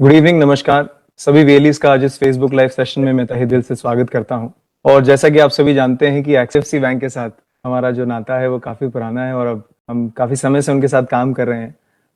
Good evening, नमस्कार। सभी वेलीज का आज इस फेसबुक लाइव सेशन में मैं तहे दिल से स्वागत करता हूं। और जैसा कि आप सभी जानते हैं कि एचडीएफसी बैंक के साथ हमारा जो नाता है वो काफ़ी पुराना है और अब हम काफ़ी समय से उनके साथ काम कर रहे हैं।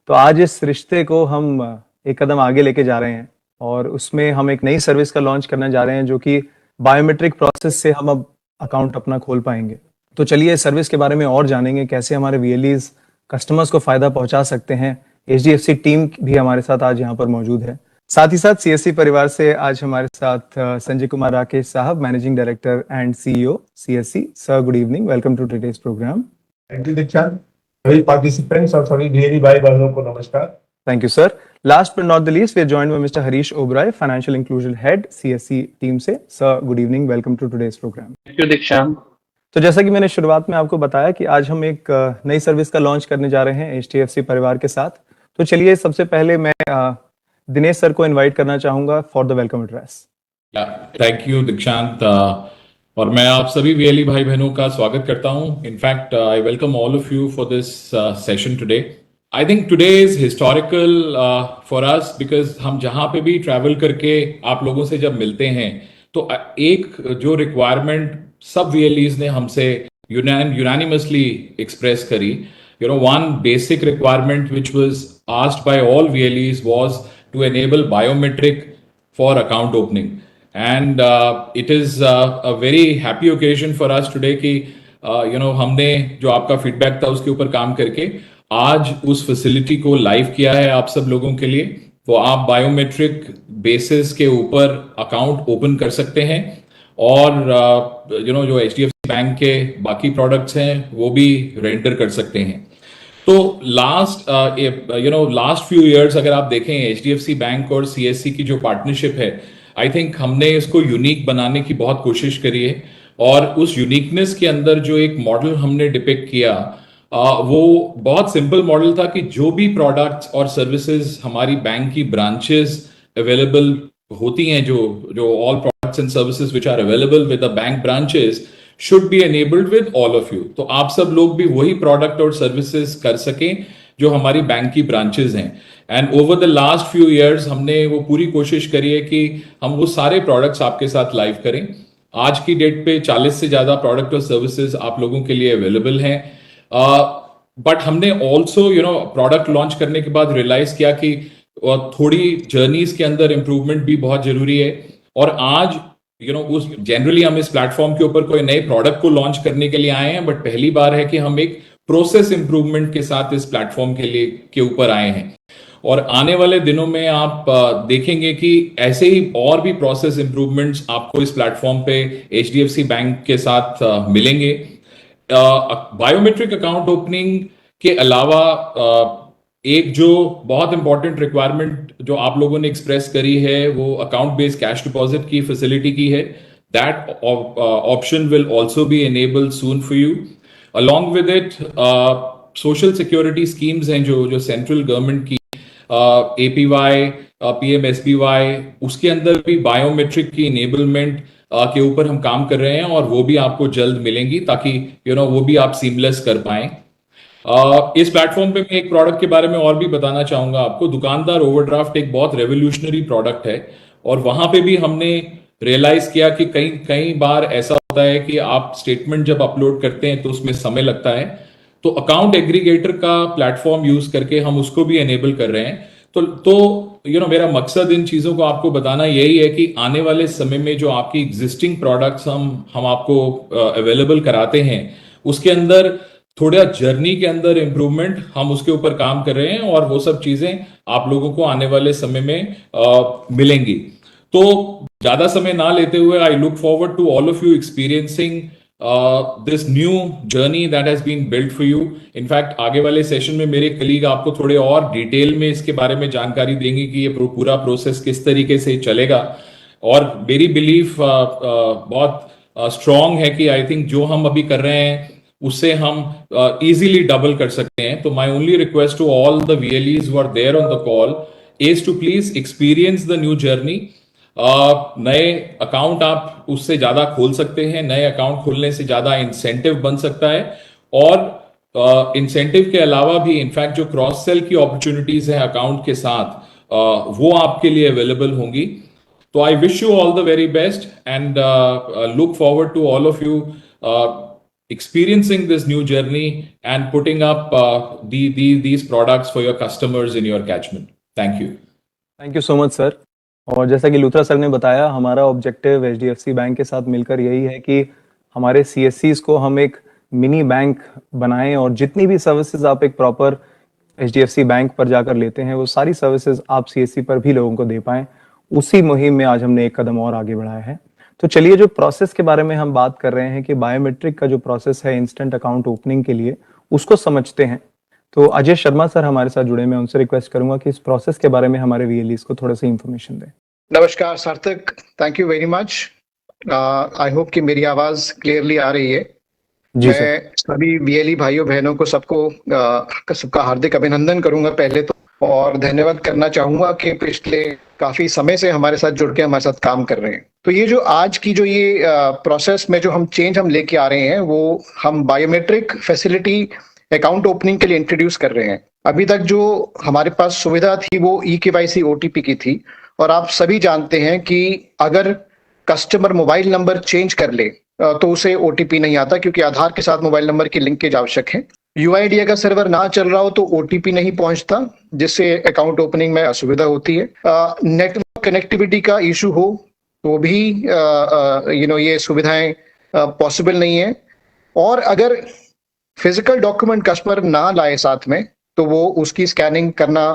तो आज इस रिश्ते को हम एक कदम आगे लेके जा रहे हैं और उसमें हम एक नई सर्विस का लॉन्च करने जा रहे हैं जो कि बायोमेट्रिक प्रोसेस से हम अब अकाउंट अपना खोल पाएंगे। तो चलिए सर्विस के बारे में और जानेंगे, कैसे हमारे वीएलईज कस्टमर्स को फायदा पहुंचा सकते हैं। एचडीएफसी टीम भी हमारे साथ आज यहाँ पर मौजूद है। साथ ही साथ सीएससी परिवार से आज हमारे साथ संजय कुमार राकेश साहब, managing director and CEO CSC. Sir, good evening, welcome to today's programme. Thank you Dikshant, सभी पार्टिसिपेंट्स और सभी वीएलई भाई बहनों को नमस्कार। Thank you sir. Last but not the least, we are joined by mister Harish Oberoi, financial inclusion head CSC team से। Sir, good evening, welcome to today's programme. Thank you Dikshant. तो जैसा कि मैंने शुरुआत में आपको बताया कि आज हम एक नई सर्विस का लॉन्च करने जा रहे हैं एचडीएफसी परिवार के साथ। तो चलिए सबसे पहले मैं दिनेश सर को इनवाइट करना चाहूंगा for the welcome address. Thank you दीक्षांत, और मैं आप सभी वीएलई भाई बहनों का स्वागत करता हूं। In fact I welcome all of you for this session today. I think today is historical for us because हम जहां पे भी ट्रैवल करके आप लोगों से जब मिलते हैं तो एक जो रिक्वायरमेंट सब वीएलईज ने हमसे यूनानिमसली एक्सप्रेस करी, one basic requirement which was asked by all VLEs was to enable biometric for account opening. And it is a very happy occasion for us today कि हमने जो आपका फीडबैक था उसके ऊपर काम करके आज उस फैसिलिटी को लाइव किया है आप सब लोगों के लिए। वो आप बायोमेट्रिक बेसिस के ऊपर अकाउंट ओपन कर सकते हैं और जो एचडीएफसी बैंक के बाकी प्रोडक्ट्स हैं वो भी रेंडर कर सकते हैं। तो लास्ट फ्यू इयर्स अगर आप देखें एचडीएफसी बैंक और सीएससी की जो पार्टनरशिप है, आई थिंक हमने इसको यूनिक बनाने की बहुत कोशिश करी है। और उस यूनिकनेस के अंदर जो एक मॉडल हमने डिपिक्ट किया वो बहुत सिंपल मॉडल था कि जो भी प्रोडक्ट्स और सर्विसेज हमारी बैंक की ब्रांचेस अवेलेबल होती हैं, जो all products and services which are available with the bank branches should be enabled with all of you। तो आप सब लोग भी वही प्रोडक्ट और सर्विसेज कर सकें जो हमारी बैंक की ब्रांचेस हैं। And over the last few years हमने वो पूरी कोशिश करी है कि हम वो सारे प्रोडक्ट्स आपके साथ लाइव करें। आज की डेट पे 40 से ज्यादा प्रोडक्ट और सर्विसेज आप लोगों के लिए अवेलेबल हैं। बट हमने ऑल्सो प्रोडक्ट लॉन्च करने के बाद रियलाइज किया कि थोड़ी जर्नीज के अंदर इंप्रूवमेंट भी बहुत जरूरी है। और आज उस जनरली हम इस प्लेटफॉर्म के ऊपर कोई नए प्रोडक्ट को लॉन्च करने के लिए आए हैं, बट पहली बार है कि हम एक प्रोसेस इंप्रूवमेंट के साथ इस प्लेटफॉर्म के ऊपर आए हैं। और आने वाले दिनों में आप देखेंगे कि ऐसे ही और भी प्रोसेस इंप्रूवमेंट्स आपको इस प्लेटफॉर्म पे एचडीएफसी बैंक के साथ मिलेंगे। बायोमेट्रिक अकाउंट ओपनिंग के अलावा एक जो बहुत इंपॉर्टेंट रिक्वायरमेंट जो आप लोगों ने एक्सप्रेस करी है वो अकाउंट बेस्ड कैश डिपॉजिट की फैसिलिटी की है। That option will also be enabled soon for you. Along with it social security schemes हैं जो सेंट्रल गवर्नमेंट की एपीवाई, पीएमएसबीवाई, उसके अंदर भी बायोमेट्रिक की इनेबलमेंट के ऊपर हम काम कर रहे हैं और वो भी आपको जल्द मिलेंगी ताकि वो भी आप सीमलेस कर पाएं। इस प्लेटफॉर्म पे मैं एक प्रोडक्ट के बारे में और भी बताना चाहूंगा आपको। दुकानदार ओवरड्राफ्ट एक बहुत रेवोल्यूशनरी प्रोडक्ट है और वहां पे भी हमने रियलाइज किया कि कई बार ऐसा होता है कि आप स्टेटमेंट जब अपलोड करते हैं तो उसमें समय लगता है। तो अकाउंट एग्रीगेटर का प्लेटफॉर्म यूज करके हम उसको भी एनेबल कर रहे हैं। तो मेरा मकसद इन चीजों को आपको बताना यही है कि आने वाले समय में जो आपकी एग्जिस्टिंग प्रोडक्ट्स हम आपको अवेलेबल कराते हैं उसके अंदर थोड़ा जर्नी के अंदर इंप्रूवमेंट हम उसके ऊपर काम कर रहे हैं और वो सब चीजें आप लोगों को आने वाले समय में मिलेंगी। तो ज्यादा समय ना लेते हुए I look forward to all of you experiencing this new journey that has been built for you. In fact आगे वाले सेशन में मेरे कलीग आपको थोड़े और डिटेल में इसके बारे में जानकारी देंगे कि ये पूरा प्रोसेस किस तरीके से चलेगा। और मेरी बिलीफ बहुत स्ट्रांग है कि आई थिंक जो हम अभी कर रहे हैं उससे हम इजीली डबल कर सकते हैं। तो my only request to all the VLEs who are there on the call is to please experience the new journey. नए अकाउंट आप उससे ज्यादा खोल सकते हैं, नए अकाउंट खोलने से ज्यादा इंसेंटिव बन सकता है और इंसेंटिव के अलावा भी इनफैक्ट जो क्रॉस सेल की अपॉर्चुनिटीज है अकाउंट के साथ वो आपके लिए अवेलेबल होंगी. तो I wish you all the very best and look forward to all of you experiencing this new journey and putting up these products for your customers in your catchment. Thank you. Thank you so much sir. और जैसा कि Luthra sir ने बताया, हमारा objective HDFC bank के साथ मिलकर यही है कि हमारे सीएससीज को हम एक मिनी बैंक बनाएं और जितनी भी सर्विसेज आप एक प्रॉपर एचडीएफसी बैंक पर जाकर लेते हैं वो सारी सर्विसेज आप सीएससी पर भी लोगों को दे पाएं। उसी मुहिम में आज हमने एक कदम और आगे बढ़ाया है। तो चलिए, जो प्रोसेस के बारे में हम बात कर रहे हैं कि बायोमेट्रिक का जो प्रोसेस है इंस्टेंट अकाउंट ओपनिंग के लिए, उसको समझते हैं। तो अजय शर्मा सर हमारे साथ जुड़े, मैं उनसे रिक्वेस्ट करूंगा कि इस प्रोसेस के बारे में हमारे वीएलईज को थोड़ा सा इंफॉर्मेशन दें। नमस्कार सार्थक, thank you very much. I hope कि मेरी आवाज क्लियरली आ रही है। जी सर। मैं सभी वीएलई भाइयों बहनों को सबका हार्दिक अभिनंदन करूंगा पहले तो, और धन्यवाद करना चाहूंगा कि पिछले काफी समय से हमारे साथ जुड़ के हमारे साथ काम कर रहे हैं। तो ये जो आज की जो ये प्रोसेस में जो हम चेंज लेके आ रहे हैं, वो हम बायोमेट्रिक फैसिलिटी अकाउंट ओपनिंग के लिए इंट्रोड्यूस कर रहे हैं। अभी तक जो हमारे पास सुविधा थी वो ई-केवाईसी ओटीपी की थी, और आप सभी जानते हैं कि अगर कस्टमर मोबाइल नंबर चेंज कर ले तो उसे ओटीपी नहीं आता, क्योंकि आधार के साथ मोबाइल नंबर की लिंकेज आवश्यक है। यूआईडीए का सर्वर ना चल रहा हो तो ओटीपी नहीं पहुंचता, जिससे अकाउंट ओपनिंग में असुविधा होती है। नेटवर्क कनेक्टिविटी का इशू हो तो भी ये सुविधाएं पॉसिबल नहीं है। और अगर फिजिकल डॉक्यूमेंट कस्टमर ना लाए साथ में तो वो उसकी स्कैनिंग करना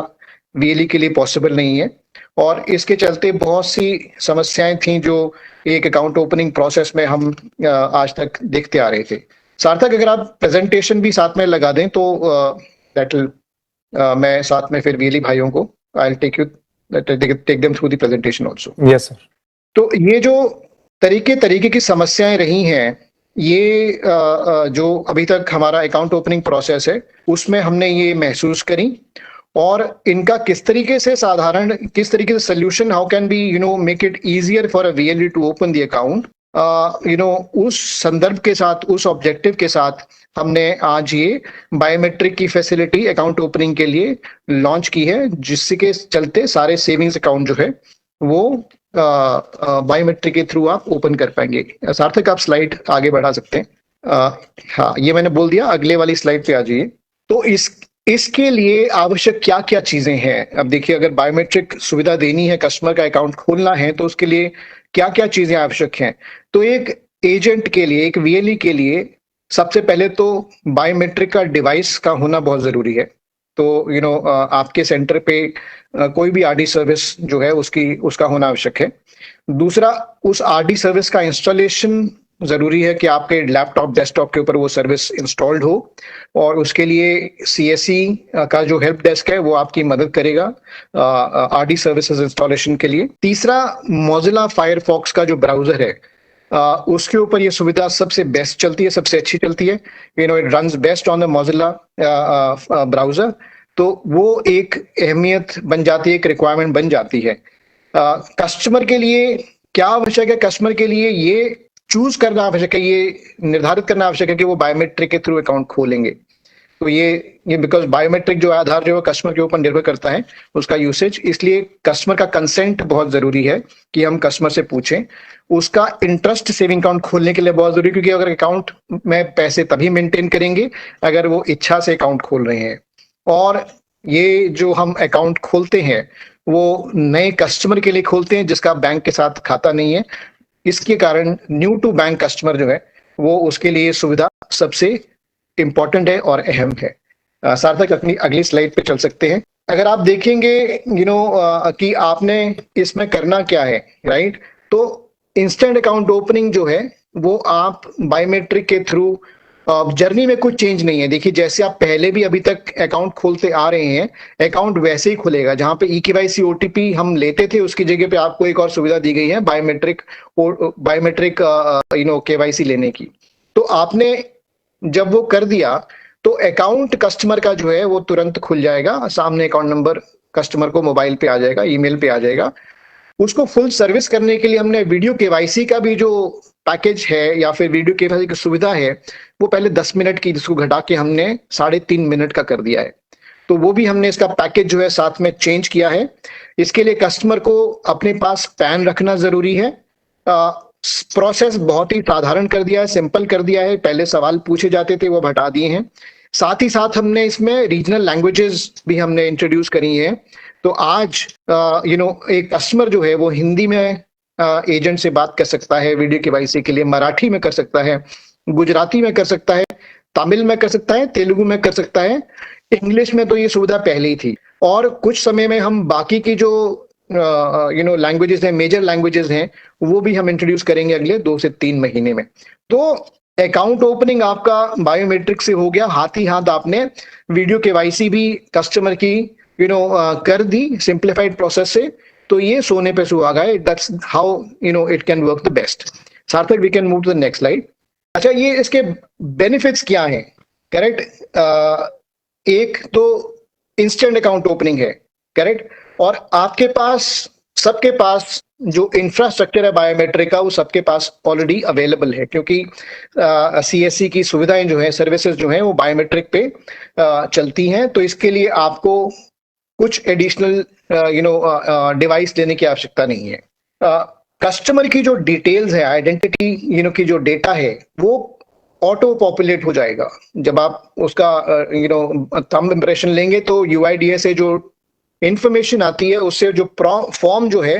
वीएलई के लिए पॉसिबल नहीं है। और इसके चलते बहुत सी समस्याएं थी जो एक अकाउंट ओपनिंग प्रोसेस में हम आज तक देखते आ रहे थे। सार्थक, अगर आप प्रेजेंटेशन भी साथ में लगा दें तो मैं साथ में फिर वीएलई भाइयों को I take them through the presentation also. Yes sir. तो ये जो तरीके की समस्याएं रही हैं, ये जो अभी तक हमारा अकाउंट ओपनिंग प्रोसेस है उसमें हमने ये महसूस करी, और इनका किस तरीके से solution, how can be make it easier for a VLE to open the account, उस संदर्भ के साथ, उस ऑब्जेक्टिव के साथ हमने आज ये बायोमेट्रिक की फैसिलिटी अकाउंट ओपनिंग के लिए लॉन्च की है, जिसके चलते सारे सेविंग्स अकाउंट जो है वो बायोमेट्रिक के थ्रू आप ओपन कर पाएंगे। सार्थक, आप स्लाइड आगे बढ़ा सकते हैं। हाँ, ये मैंने बोल दिया, अगले वाली स्लाइड पे आ जाइए। तो इसके लिए आवश्यक क्या क्या चीजें हैं? अब देखिए, अगर बायोमेट्रिक सुविधा देनी है, कस्टमर का अकाउंट खोलना है, तो उसके लिए क्या क्या चीजें आवश्यक हैं? तो एक एजेंट के लिए, एक वीएलई के लिए सबसे पहले तो बायोमेट्रिक का डिवाइस का होना बहुत जरूरी है। तो आपके सेंटर पे कोई भी आरडी सर्विस जो है उसका होना आवश्यक है। दूसरा, उस आरडी सर्विस का इंस्टॉलेशन जरूरी है कि आपके लैपटॉप, डेस्कटॉप के ऊपर वो सर्विस इंस्टॉल्ड हो, और उसके लिए सीएससी का जो हेल्प डेस्क है वो आपकी मदद करेगा आरडी सर्विसेज इंस्टॉलेशन के लिए। तीसरा, मोजिला फायरफॉक्स का जो ब्राउजर है उसके ऊपर ये सुविधा सबसे बेस्ट चलती है, सबसे अच्छी चलती है। It runs best on the Mozilla browser. तो वो एक अहमियत बन जाती है, एक रिक्वायरमेंट बन जाती है। कस्टमर के लिए क्या आवश्यक है? कस्टमर के लिए ये चूज करना आवश्यक है, ये निर्धारित करना आवश्यक है कि वो बायोमेट्रिक के थ्रू अकाउंट खोलेंगे। तो ये बिकॉज बायोमेट्रिक जो आधार जो है कस्टमर के ऊपर निर्भर करता है उसका यूसेज, इसलिए कस्टमर का कंसेंट बहुत जरूरी है कि हम कस्टमर से पूछें। उसका इंटरेस्ट सेविंग अकाउंट खोलने के लिए बहुत जरूरी है, क्योंकि अगर अकाउंट में पैसे तभी मेंटेन करेंगे अगर वो इच्छा से अकाउंट खोल रहे हैं। और ये जो हम अकाउंट खोलते हैं वो नए कस्टमर के लिए खोलते हैं जिसका बैंक के साथ खाता नहीं है। इसके कारण न्यू टू बैंक कस्टमर जो है वो, उसके लिए सुविधा सबसे इंपॉर्टेंट है और अहम है। सार्थक, अपनी अगली स्लाइड पे चल सकते हैं। अगर आप देखेंगे कि आपने इसमें करना क्या है, राइट? तो इंस्टेंट अकाउंट ओपनिंग जो है वो आप बायोमेट्रिक के थ्रू, जर्नी में कुछ चेंज नहीं है। देखिए, जैसे आप पहले भी अभी तक अकाउंट खोलते आ रहे हैं, अकाउंट वैसे ही खुलेगा। जहां पे ई-केवाईसी ओटीपी हम लेते थे उसकी जगह पे आपको एक और सुविधा दी गई है, बायोमेट्रिक केवाईसी लेने की। तो आपने जब वो कर दिया तो अकाउंट कस्टमर का जो है वो तुरंत खुल जाएगा। सामने अकाउंट नंबर कस्टमर को मोबाइल पे आ जाएगा, ईमेल पे आ जाएगा। उसको फुल सर्विस करने के लिए हमने वीडियो केवाईसी का भी जो पैकेज है या फिर वीडियो केवाईसी की सुविधा है वो पहले 10 मिनट की, जिसको घटा के हमने 3.5 मिनट का कर दिया है। तो वो भी हमने इसका पैकेज जो है साथ में चेंज किया है। इसके लिए कस्टमर को अपने पास पैन रखना जरूरी है। प्रोसेस बहुत ही साधारण कर दिया है, सिंपल कर दिया है। पहले सवाल पूछे जाते थे, वो हटा दिए हैं। साथ ही साथ हमने इसमें रीजनल लैंग्वेजेस भी हमने इंट्रोड्यूस करी हैं। तो आज एक कस्टमर जो है वो हिंदी में एजेंट से बात कर सकता है वीडियो केवाईसी के लिए, मराठी में कर सकता है, गुजराती में कर सकता है, तमिल में कर सकता है, तेलुगु में कर सकता है। इंग्लिश में तो ये सुविधा पहले ही थी, और कुछ समय में हम बाकी की जो लैंग्वेजेस हैं, मेजर लैंग्वेजेस हैं, वो भी हम इंट्रोड्यूस करेंगे अगले 2 से 3 महीने में। तो अकाउंट ओपनिंग आपका बायोमेट्रिक से हो गया, हाथ ही हाथ आपने वीडियो केवाईसी भी कस्टमर की कर दी सिंप्लीफाइड प्रोसेस से। तो ये सोने पे सुहागा है। That's how it can work the best. Sarthak, we can move to the next slide. अच्छा, ये इसके बेनिफिट्स क्या हैं? करेक्ट, एक तो इंस्टेंट अकाउंट ओपनिंग है, करेक्ट, और आपके पास, सबके पास जो इंफ्रास्ट्रक्चर है बायोमेट्रिक का, वो सबके पास ऑलरेडी अवेलेबल है, क्योंकि सीएससी की सुविधाएं जो है, सर्विसेज जो है, वो बायोमेट्रिक पे चलती हैं। तो इसके लिए आपको कुछ एडिशनल डिवाइस लेने की आवश्यकता नहीं है। कस्टमर की जो डिटेल्स है, आइडेंटिटी की जो डेटा है, वो ऑटो पॉपुलेट हो जाएगा। जब आप उसका थंब इंप्रेशन लेंगे तो यूआईडीए से जो इंफॉर्मेशन आती है, उससे जो फॉर्म जो है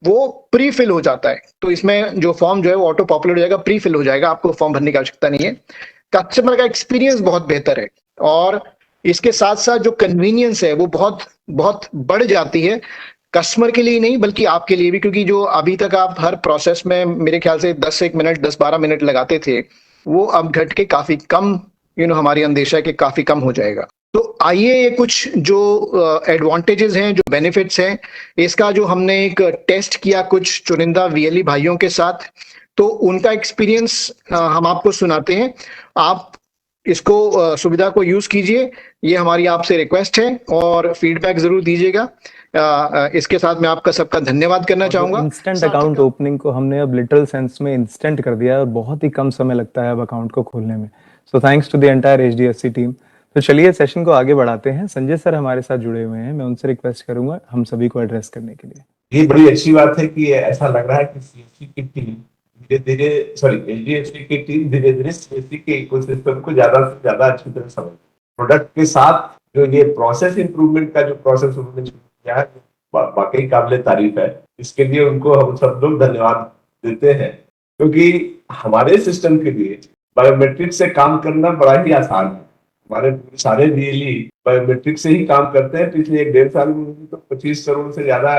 वो प्री फिल हो जाता है। तो इसमें जो फॉर्म जो है वो ऑटो पॉपुलेट हो जाएगा, प्री फिल हो जाएगा, आपको फॉर्म भरने की आवश्यकता नहीं है। कस्टमर का एक्सपीरियंस बहुत बेहतर है, और इसके साथ साथ जो कन्वीनियंस है वो बहुत बहुत बढ़ जाती है, कस्टमर के लिए नहीं बल्कि आपके लिए भी। क्योंकि जो अभी तक आप हर प्रोसेस में मेरे ख्याल से 10 मिनट 10-12 मिनट लगाते थे, वो अब घट के काफी कम, हमारी अंदेशा है कि काफी कम हो जाएगा। तो आइए, ये कुछ जो एडवांटेजेस हैं, जो बेनिफिट्स हैं, इसका जो हमने एक टेस्ट किया कुछ चुनिंदा वीएलई भाइयों के साथ, तो उनका एक्सपीरियंस हम आपको सुनाते हैं। आप इसको सुविधा को यूज कीजिए, ये हमारी आपसे रिक्वेस्ट है, और फीडबैक जरूर दीजिएगा। इसके साथ मैं आपका सबका धन्यवाद करना चाहूंगा। इंस्टेंट अकाउंट ओपनिंग को हमने अब लिटरल सेंस में इंस्टेंट कर दिया है, और बहुत ही कम समय लगता है अब अकाउंट को खोलने में। So thanks to the entire HDFC team. तो चलिए सेशन को आगे बढ़ाते हैं। संजय सर हमारे साथ जुड़े हुए हैं, मैं उनसे रिक्वेस्ट करूंगा हम सभी को एड्रेस करने के लिए। ये बड़ी अच्छी बात है कि ऐसा लग रहा है कि सीएससी की टीम धीरे धीरे, एचडीएफसी की टीम धीरे धीरे सीएससी के इकोसिस्टम को ज्यादा से ज्यादा अच्छी तरह समझ, प्रोडक्ट के साथ जो ये प्रोसेस इंप्रूवमेंट का जो प्रोसेस उन्होंने शुरू किया है, वाकई काबिले तारीफ है। इसके लिए उनको हम सब लोग धन्यवाद देते हैं, क्योंकि हमारे सिस्टम के लिए बायोमेट्रिक से काम करना बड़ा ही आसान है। हमारे सारे वीएलई बायोमेट्रिक से ही काम करते हैं। पिछले 1-1.5 साल में तो 25 करोड़ से ज्यादा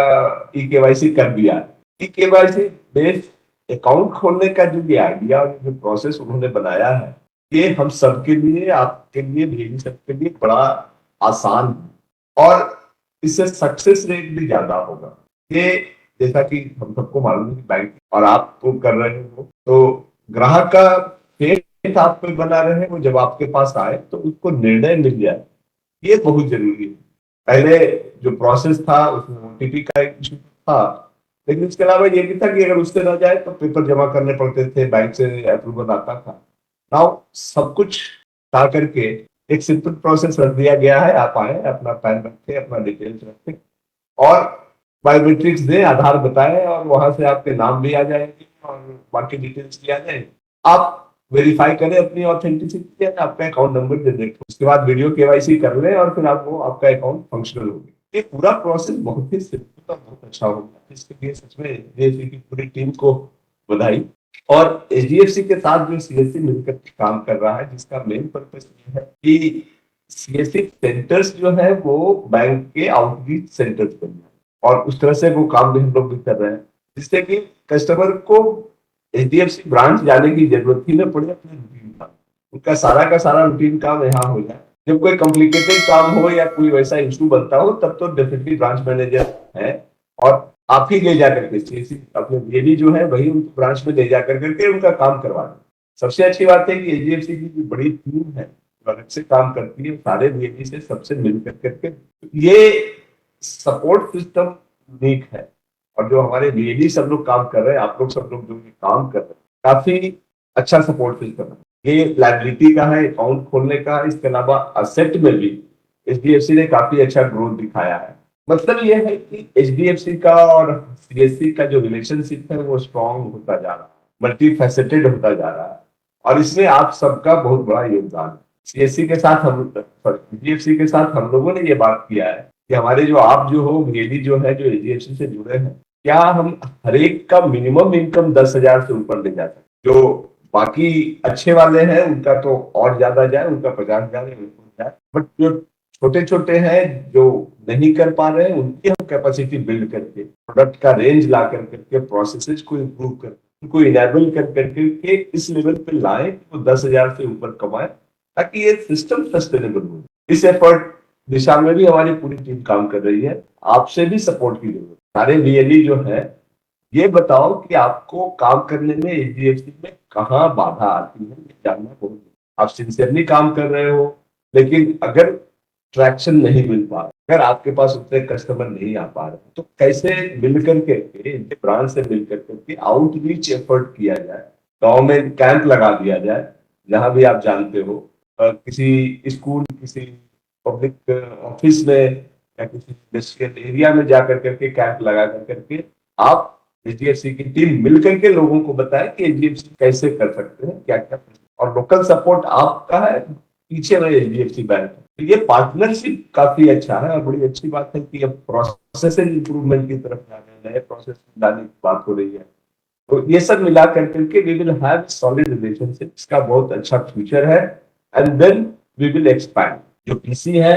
ई केवाईसी कर दिया। ई केवाईसी बेस्ड अकाउंट खोलने का जो ये आइडिया और जो प्रोसेस उन्होंने बनाया है, ये हम सबके लिए, आपके लिए, वीएलई सबके लिए बड़ा आसान है, और इससे सक्सेस रेट भी ज्यादा होगा। ये जैसा कि हम सबको मालूम है कि बैंक और आप तो कर रहे हो, तो ग्राहक का फेथ आप पे बना रहे, वो जब आपके पास आए तो उसको निर्णय मिल जाए, ये बहुत जरूरी है। पहले जो प्रोसेस था उसमें ओटीपी का एक इशू था, लेकिन इसके अलावा ये भी था कि अगर उससे ना जाए तो पेपर जमा करने पड़ते थे, बैंक से अप्रूवल आता था। नाउ सब कुछ था करके एक सिंपल प्रोसेस रख दिया गया है। आप आए, अपना पैन रखें, अपना डिटेल्स रखें, और बायोमेट्रिक्स दें, आधार बताएं, और वहां से आपके नाम भी आ जाएंगे और बाकी डिटेल्स भी आ जाएंगे। आप वेरीफाई करें अपनी ऑथेंटिसिटी, आपका अकाउंट नंबर जनरेट, उसके बाद वीडियो केवाईसी कर लें, और फिर आपका अकाउंट फंक्शनल हो गया। ये पूरा प्रोसेस बहुत ही सिंपल और बहुत अच्छा होगा। इसके लिए सच में एचडीएफसी की पूरी टीम को बधाई। और एचडीएफसी के साथ जो सीएससी मिलकर काम कर रहा है, जिसका मेन पर्पस ये है कि सीएससी सेंटर्स जो है वो बैंक के आउटरीच सेंटर्स बन जाए, और उस तरह से वो काम भी हम लोग भी कर रहे हैं, जिससे कि कस्टमर को एचडीएफसी ब्रांच जाने की जरूरत ही न पड़े। अपने रूटीन काम, उनका सारा का सारा रूटीन काम यहाँ हो जाए। जब कोई कॉम्प्लिकेटेड काम हो या कोई वैसा इशू बनता हो, तब तो डेफिनेटली ब्रांच मैनेजर है, और आप ही ले जाकर के सीएससी अपने वीएलई जो है वही उनको ब्रांच में ले जाकर करके उनका काम करवा दें। सबसे अच्छी बात है कि एचडीएफसी की जो बड़ी टीम है अलग से काम करती है, सारे वीएलई से सबसे मिल करके ये सपोर्ट सिस्टम यूनिक है। और जो हमारे वीएलई सब लोग काम कर रहे हैं, आप लोग सब लोग जो ये काम कर रहे हैं, काफी अच्छा सपोर्ट सिस्टम है। ये लायबिलिटी का है, अकाउंट खोलने का, इसके अलावा असेट में भी एचडीएफसी ने काफी अच्छा ग्रोथ दिखाया है। मतलब ये है कि एचडीएफसी का और सीएससी का जो रिलेशनशिप है वो स्ट्रांग होता जा रहा है, मल्टी फैसेटेड होता जा रहा है, और इसमें आप सबका बहुत बड़ा योगदान है। सीएससी के साथ हम एचडीएफसी के साथ हम लोगों ने ये बात किया है कि हमारे जो आप जो हो रियली जो है जो एचडीएफसी से जुड़े हैं, क्या हम हर एक का मिनिमम इनकम 10,000 से ऊपर ले जा सकते। जो बाकी अच्छे वाले हैं उनका तो और ज्यादा जाए, उनका 50,000 जाए, बट जो छोटे छोटे हैं जो नहीं कर पा रहे हैं उनकी हम कैपेसिटी बिल्ड करके प्रोडक्ट का रेंज ला कर करके प्रोसेसेस को इम्प्रूव करके उनको इनेबल कर करके इस लेवल पे लाए कि वो 10,000 से ऊपर कमाए, ताकि ये सिस्टम सस्टेनेबल हो। इस एफर्ट दिशा में भी हमारी पूरी टीम काम कर रही है। आपसे भी सपोर्ट की जरूरत। सारे वीएलई जो है, ये बताओ कि आपको काम करने में एचडीएफसी में कहाँ बाधा आती है, ये जानना बहुत जरूरी है। आप सिंसियरली काम कर रहे हो, लेकिन अगर ट्रैक्शन नहीं मिल पा रहा, अगर आपके पास उतने कस्टमर नहीं आ पा रहे, तो कैसे मिल करके ब्रांड से मिल करके आउटरीच एफर्ट किया जाए, गांव में कैंप लगा दिया जाए, जहां भी आप जानते हो, किसी स्कूल, किसी पब्लिक ऑफिस में या किसी इंडस्ट्रियल एरिया में जाकर करके कैंप लगा करके आप एचडीएफसी की टीम मिल करके लोगों को बताए कि एचडीएफसी कैसे कर सकते हैं, क्या क्या, और लोकल सपोर्ट आपका है, पीछे में एचडीएफसी बैंक। तो ये पार्टनरशिप काफी अच्छा है और बड़ी अच्छी बात है कि अब प्रोसेस इंप्रूवमेंट की तरफ जा रहे हैं, नए प्रोसेस लाने की बात हो रही है। तो ये सब मिला करके we will have solid relationship, इसका बहुत अच्छा फ्यूचर है, and then we will expand. जो पीसी है,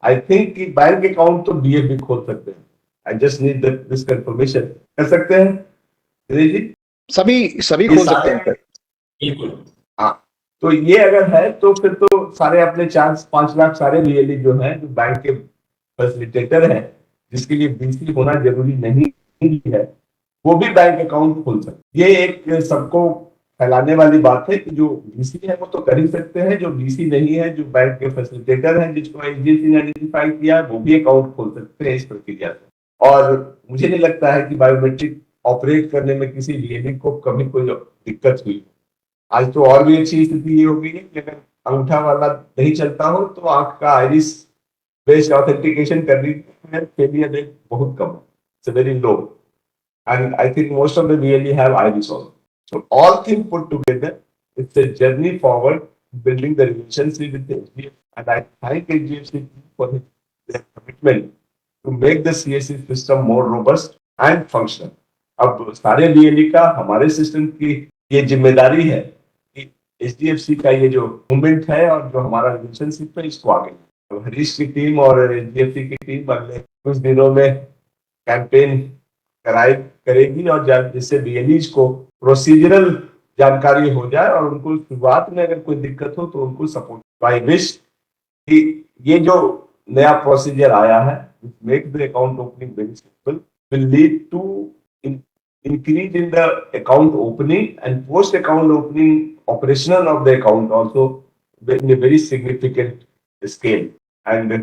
आई थिंक कि बैंक अकाउंट तो डीएफ भी खोल सकते हैं। I just need this confirmation. कर सकते हैं दिनेश जी? सभी ये खोल सकते सारे, हैं। बिल्कुल। हाँ, तो ये अगर है तो फिर तो सारे अपने 4-5 लाख सारे वीएलई जो है, जो बैंक के फैसिलिटेटर है, जिसके लिए बीसी होना जरूरी नहीं है, वो भी बैंक अकाउंट खोल सकते। ये एक सबको फैलाने वाली बात है कि जो बीसी है वो तो कर ही सकते हैं, जो बीसी नहीं है, जो बैंक के फैसिलिटेटर हैं, जिसको एचडीएफसी ने आइडेंटिफाई किया, वो भी अकाउंट खोल सकते हैं इस प्रक्रिया से। और मुझे नहीं लगता है कि बायोमेट्रिक ऑपरेट करने में किसी वीएलई को कभी कोई दिक्कत हुई। आज तो और भी अच्छी स्थिति ये हो गई है कि अगर अंगूठा वाला नहीं चलता हो तो आंख का आइरिस बेस्ड ऑथेंटिकेशन करने में फेलियर रेट बहुत कम है, it's very low, and I think most of the really have iris also. So all things put together, it's a journey forward, building the relationship with the HDFC, and I thank HDFC for their commitment to make the CSC system more robust and functional. अब सारे BLE का हमारे system की ये जिम्मेदारी है कि HDFC का ये जो मूवमेंट है और जो हमारा रिलेशनशिप है, इसको आगे। तो हरीश की टीम और एचडीएफसी की टीम अगले कुछ दिनों में कैंपेन करेगी, और जिससे बीएलईज को प्रोसीजरल जानकारी हो जाए और उनको शुरुआत में अगर कोई दिक्कत हो तो उनको सपोर्ट। आई विश कि ये जो नया प्रोसीजर आया है, make the account opening very simple, will lead to increase in the account opening and post account opening operational of the account also in a very significant scale. And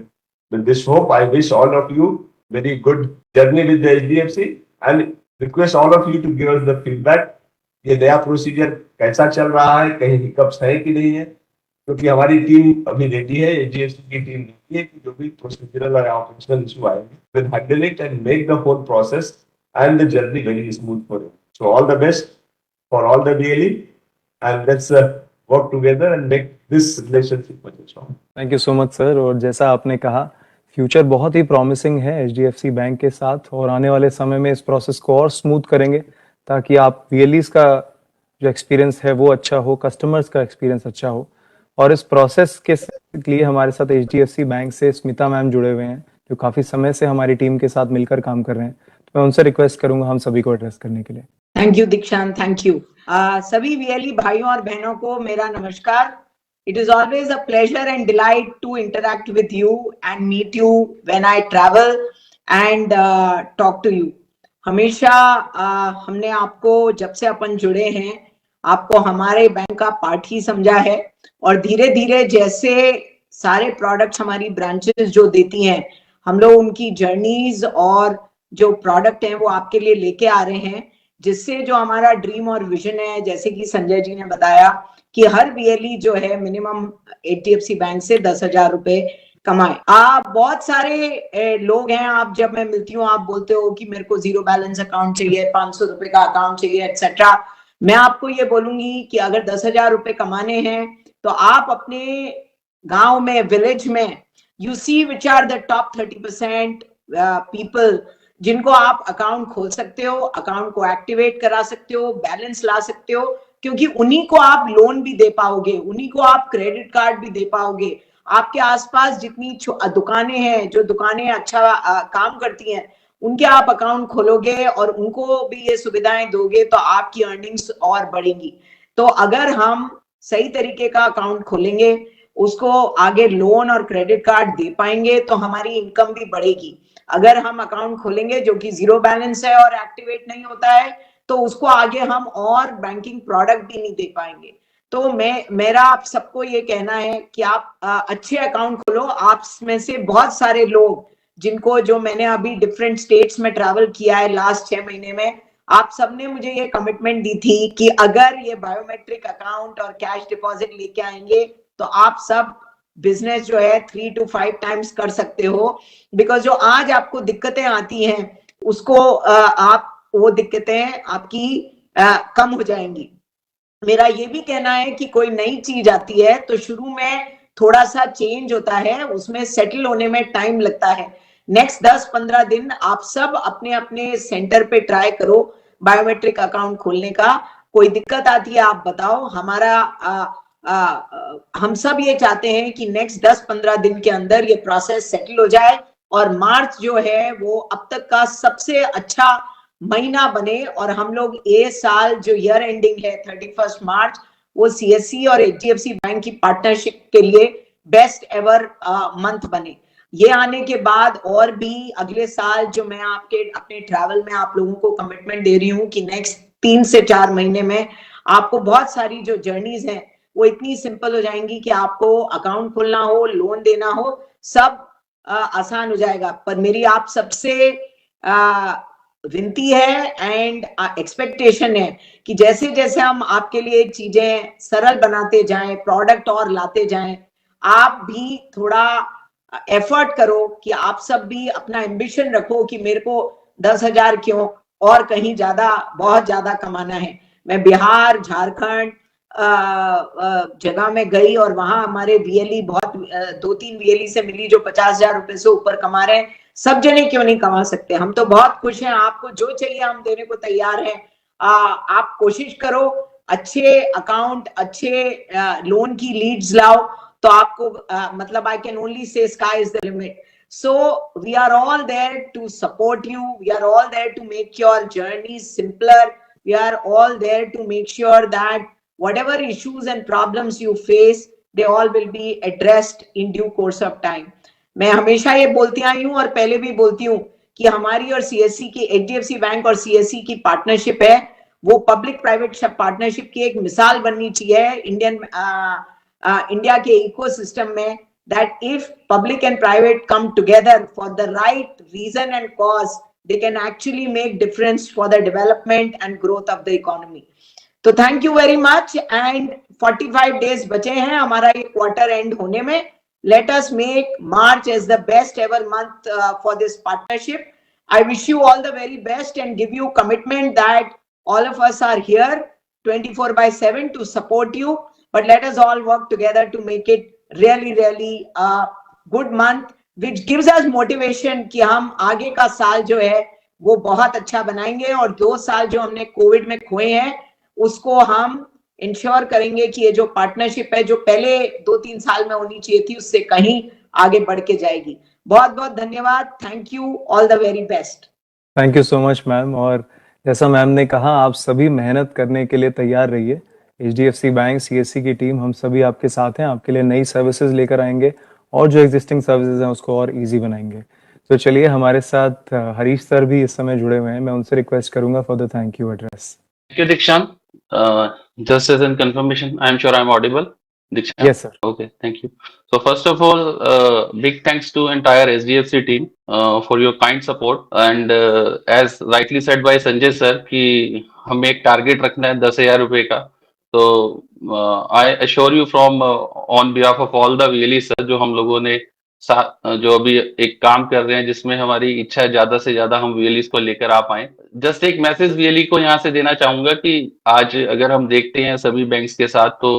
with this hope, I wish all of you very good journey with the HDFC and request all of you to give us the feedback. ये नया procedure कैसा चल रहा है, कहीं hiccups है कि नहीं है, क्योंकि हमारी टीम अभी रेडी है, एचडीएफसी की टीम रेडी है कि जो भी प्रोसीजरल और ऑपरेशनल इशू आएंगे, will handle it and make the whole process and the journey very smooth for you. So all the best for all the DLE, and let's work together and make this relationship much stronger. Thank you so much sir. और जैसा आपने कहा, future बहुत ही promising है HDFC bank के साथ, और आने वाले समय में इस प्रोसेस को और स्मूथ करेंगे ताकि आप वीएलईज का जो एक्सपीरियंस है वो अच्छा हो, कस्टमर्स का एक्सपीरियंस अच्छा हो। और इस प्रोसेस के लिए हमारे साथ एचडीएफसी बैंक से स्मिता मैम जुड़े हुए हैं, जो काफ़ी समय से हमारी टीम के साथ मिलकर काम कर रहे हैं। तो मैं उनसे रिक्वेस्ट करूंगा हम सभी को एड्रेस करने के लिए। थैंक यू दीक्षांत, थैंक यू। सभी वीएलई भाइयों और बहनों को मेरा नमस्कार। It is always a pleasure and delight to interact with you and meet you when I travel and talk to you. हमेशा हमने आपको, जब से अपन जुड़े हैं, आपको हमारे बैंक का पार्ट ही समझा है, और धीरे धीरे जैसे सारे प्रोडक्ट्स हमारी ब्रांचेस जो देती हैं, हम लोग उनकी जर्नीज और जो प्रोडक्ट हैं वो आपके लिए लेके आ रहे हैं, जिससे जो हमारा ड्रीम और विजन है, जैसे कि संजय जी ने बताया कि हर बीएलई जो है मिनिमम एचडीएफसी बैंक से 10,000 रुपए कमाए। आप बहुत सारे लोग हैं, आप जब मैं मिलती हूँ आप बोलते हो कि मेरे को जीरो बैलेंस अकाउंट चाहिए, 500 रुपए का अकाउंट चाहिए एक्सेट्रा। मैं आपको ये बोलूंगी कि अगर 10,000 रुपए कमाने हैं तो आप अपने गांव में, विलेज में, you see which are the top 30% people जिनको आप अकाउंट खोल सकते हो, अकाउंट को एक्टिवेट करा सकते हो, बैलेंस ला सकते हो, क्योंकि उन्हीं को आप लोन भी दे पाओगे, उन्हीं को आप क्रेडिट कार्ड भी दे पाओगे। आपके आसपास जितनी दुकानें हैं, जो दुकानें अच्छा काम करती हैं, उनके आप अकाउंट खोलोगे और उनको भी ये सुविधाएं दोगे तो आपकी अर्निंग्स और बढ़ेंगी। तो अगर हम सही तरीके का अकाउंट खोलेंगे, उसको आगे लोन और क्रेडिट कार्ड दे पाएंगे तो हमारी इनकम भी बढ़ेगी। अगर हम अकाउंट खोलेंगे जो कि जीरो बैलेंस है और एक्टिवेट नहीं होता है तो उसको आगे हम और बैंकिंग प्रोडक्ट भी नहीं दे पाएंगे। तो मेरा आप सबको ये कहना है कि आप अच्छे अकाउंट खोलो। आप में से बहुत सारे लोग जिनको, जो मैंने अभी डिफरेंट स्टेट्स में ट्रैवल किया है लास्ट 6 महीने में, आप सबने मुझे ये कमिटमेंट दी थी कि अगर ये बायोमेट्रिक अकाउंट और कैश डिपॉजिट लेके आएंगे तो आप सब बिजनेस जो है 3 to 5 टाइम्स कर सकते हो। बिकॉज जो आज आपको दिक्कतें आती हैं उसको आप, वो दिक्कतें आपकी कम हो जाएंगी। मेरा ये भी कहना है कि कोई नई चीज आती है तो शुरू में थोड़ा सा चेंज होता है, उसमें सेटल होने में टाइम लगता है। नेक्स्ट 10-15 दिन आप सब अपने अपने सेंटर पे ट्राई करो बायोमेट्रिक अकाउंट खोलने का। कोई दिक्कत आती है आप बताओ। हम सब ये चाहते हैं कि नेक्स्ट 10-15 दिन के अंदर ये प्रोसेस सेटल हो जाए और मार्च जो है वो अब तक का सबसे अच्छा महीना बने और हम लोग ये साल जो ईयर एंडिंग है 31 मार्च, वो सीएससी और एचडीएफसी बैंक की पार्टनरशिप के लिए बेस्ट एवर मंथ बने। ये आने के बाद और भी अगले साल जो मैं आपके अपने ट्रैवल में आप लोगों को कमिटमेंट दे रही हूँ कि नेक्स्ट 3 से 4 महीने में आपको बहुत सारी जो जर्नीज हैं वो इतनी सिंपल हो जाएंगी कि आपको अकाउंट खोलना हो, लोन देना हो, सब आसान हो जाएगा। पर मेरी आप सबसे विनती है एंड एक्सपेक्टेशन है कि जैसे जैसे हम आपके लिए चीजें सरल बनाते जाएं, प्रोडक्ट और लाते जाएं, आप भी थोड़ा एफर्ट करो कि आप सब भी अपना एम्बिशन रखो कि मेरे को 10,000 क्यों और कहीं ज्यादा, बहुत ज्यादा कमाना है। मैं बिहार, झारखंड जगह में गई और वहां हमारे वीएलई बहुत 2-3 वीएलई से मिली जो 50,000 रुपए से ऊपर कमा रहे हैं। सब जने क्यों नहीं कमा सकते? हम तो बहुत खुश हैं। आपको जो चाहिए हम देने को तैयार हैं। आप कोशिश करो, अच्छे अकाउंट, अच्छे लोन की लीड्स लाओ तो आपको मतलब I can only say sky is the limit. So we are all there to support you. We are all there to make your journey simpler. We are all there to make sure that whatever issues and problems you face, they all will be addressed in due course of time. मैं हमेशा ये बोलती आई हूँ और पहले भी बोलती हूँ कि हमारी और सीएससी की, एचडीएफसी बैंक और सीएससी की पार्टनरशिप है, वो पब्लिक प्राइवेट पार्टनरशिप की एक मिसाल बननी चाहिए इंडिया के इकोसिस्टम में, that if public and private come together for the right reason and cause, they can actually make difference for the development and growth of the economy. तो thank you very much and 45 days बचे हैं हमारा ये quarter end होने में. Let us make March as the best ever month for this partnership. I wish you all the very best and give you commitment that all of us are here 24/7 to support you. But let us all work together to make it really a good month which gives us motivation कि हम आगे का साल जो है वो बहुत अच्छा बनाएंगे और 2 साल जो हमने कोविड में खोए हैं उसको हम इंश्योर करेंगे कि ये जो पार्टनरशिप है जो पहले 2-3 साल में होनी चाहिए थी उससे कहीं आगे बढ़ के जाएगी। बहुत बहुत धन्यवाद। Thank you, all the very best. Thank you so much ma'am. और जैसा मैम ने कहा, आप सभी मेहनत करने के लिए तैयार रहिए। एचडीएफसी बैंक, सीएससी की टीम, हम सभी आपके साथ हैं। आपके लिए नई सर्विसेज लेकर आएंगे और जो एग्जिस्टिंग सर्विसेज हैं उसको और इजी बनाएंगे। तो चलिए, हमारे साथ हरीश सर भी इस समय जुड़े हुए हैं। मैं उनसे रिक्वेस्ट करूंगा for the thank you address. Thank you, Dikshant. Just as in confirmation, I'm sure I'm audible. Dikshant? Yes, sir. Okay, thank you. So first of all, big thanks to entire SDFC team for your kind support. And as rightly said by Sanjay sir, कि हम एक target रखना है 10,000 रुपए का। तो I assure you from on behalf of all the VLE sir जो हम लोगों ने जो अभी एक काम कर रहे हैं जिसमें हमारी इच्छा है ज्यादा से ज्यादा हम वीएलईस को लेकर आ पाए। जस्ट एक मैसेज वीएलई को यहाँ से देना चाहूंगा कि आज अगर हम देखते हैं सभी बैंक्स के साथ तो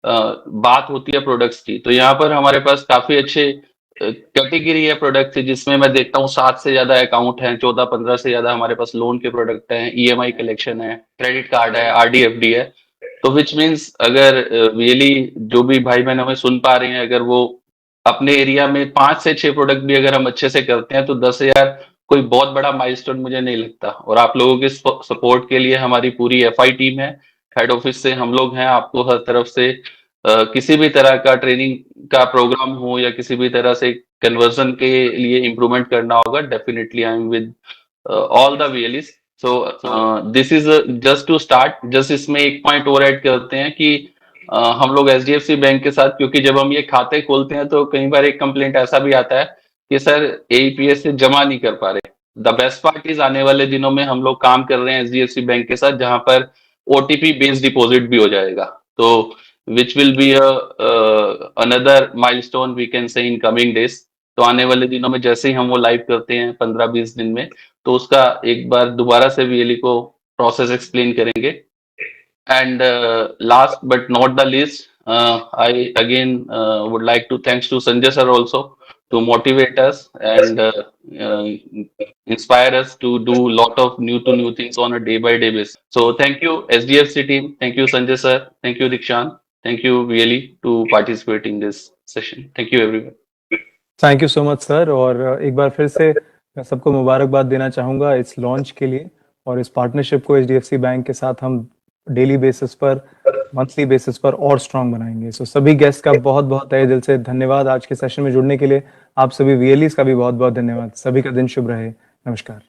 बात होती है प्रोडक्ट्स की, तो यहाँ पर हमारे पास काफी अच्छे कैटेगरी है प्रोडक्ट की, जिसमें मैं देखता हूँ 7 से ज्यादा अकाउंट हैं, 14-15 से ज्यादा हमारे पास लोन के प्रोडक्ट हैं, ईएमआई कलेक्शन है, क्रेडिट कार्ड है, आरडी एफडी है। तो विच मीन्स अगर रियली जो भी भाई बहन हमें सुन पा रहे हैं, अगर वो अपने एरिया में 5 से 6 प्रोडक्ट भी अगर हम अच्छे से करते हैं तो 10,000 कोई बहुत बड़ा माइलस्टोन मुझे नहीं लगता। और आप लोगों के सपोर्ट के लिए हमारी पूरी एफआई टीम है, हेड ऑफिस से हम लोग हैं, आपको हर तरफ से किसी भी तरह का ट्रेनिंग का प्रोग्राम हो या किसी भी तरह से कन्वर्जन के लिए इम्प्रूवमेंट करना होगा, definitely I am with all the VLEs. So this is just to start. Just इसमें एक पॉइंट और ऐड करते हैं कि हम लोग एचडीएफसी बैंक के साथ, क्योंकि जब हम ये खाते खोलते हैं तो कई बार एक कंप्लेंट ऐसा भी आता है कि सर एईपीएस से जमा नहीं कर पा रहे। द बेस्ट पार्ट इज आने वाले दिनों में हम लोग काम कर रहे हैं एचडीएफसी बैंक के साथ, जहां पर ओटीपी बेस्ड डिपॉजिट भी हो जाएगा, तो which will be another milestone we can say in coming days। तो आने वाले दिनों में जैसे ही हम वो लाइव करते हैं 15-20 दिन में, तो उसका एक बार दोबारा से वीएलई को प्रोसेस एक्सप्लेन करेंगे। And last but not the least, I again would like to thanks to Sanjay sir also to motivate us and inspire us to do lot of new things on a day by day basis. So thank you SDFC team, thank you Sanjay sir, thank you Dikshant, thank you VLE to participate in this session. Thank you everyone. Thank you so much sir. और एक बार फिर से मैं सबको मुबारकबाद देना चाहूँगा इस लॉन्च के लिए और इस पार्टनरशिप को एचडीएफसी बैंक के साथ हम डेली बेसिस पर, मंथली बेसिस पर और स्ट्रांग बनाएंगे। सो सभी गेस्ट का बहुत बहुत तहे दिल से धन्यवाद आज के सेशन में जुड़ने के लिए। आप सभी वीएलईस का भी बहुत बहुत धन्यवाद। सभी का दिन शुभ रहे। नमस्कार।